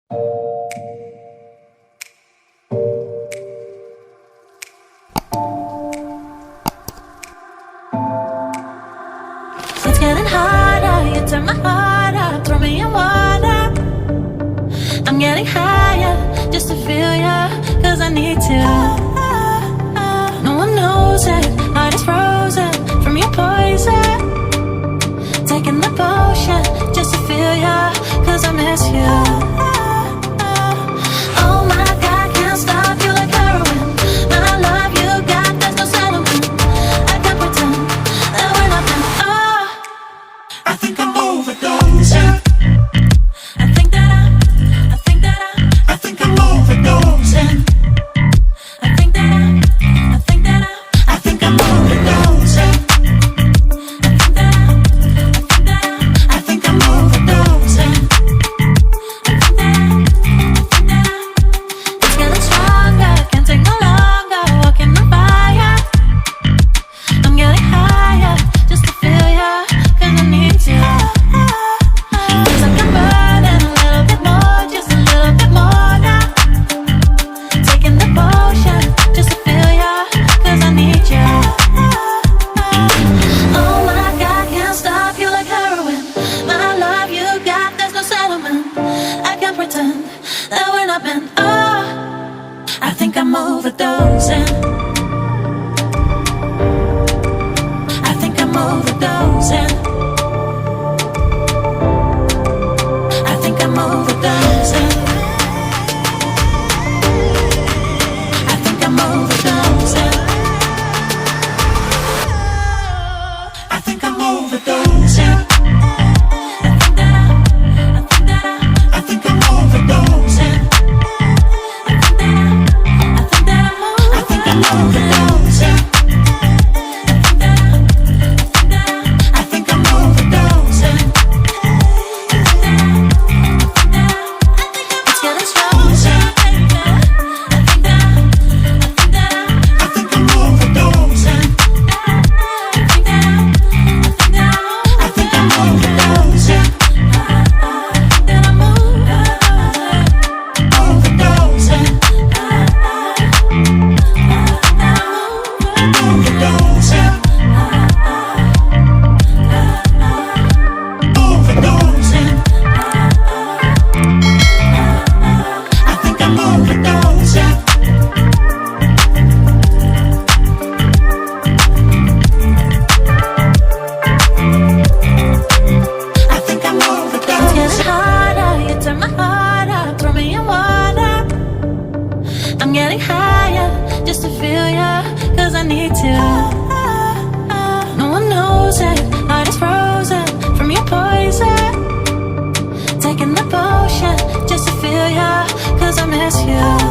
It's getting harder, you turn my heart up, throw me in water. I'm getting higher, just to feel ya, cause I need to. No one knows it, heart is frozen from your poison. Taking the potion, just to feel ya, cause I miss you. Oh my God, can't stop you like heroin. My love you got, there's no settlement. I can't pretend that we're not meant. Oh, I think I'm overdosing. I think that I'm overdosing. I think that I'm I think I'm overdosing. I think that I think I'm overdosing. it's getting stronger, can't take no longer, walking on fire. I'm getting higher, just to feel ya, cause I need to. Feels like I'm burning a little bit more, just a little bit more now. Taking the potion, just to feel ya, cause I need you. Oh my God, can't stop you like heroin. My love you got, there's no settlement. I can't pretend that we're not meant. Oh, I think I'm overdosing. I think I'm overdosing. I think I'm overdosing. I think I'm overdosing. I think I'm overdosing. I think I'm overdosing. I think I'm overdosing. I think I'm overdosing. It's getting stronger. I think I'm overdosing. I think I'm overdosing. Overdosing. Overdosing. Overdosing. I think I'm overdosing. I think I'm It's overdosing. getting harder, you turn my heart up, throw me in water. I'm getting higher, just to feel ya, cause I need to. No one knows it, heart is frozen from your poison. Taking the potion, just to feel ya, cause I miss you.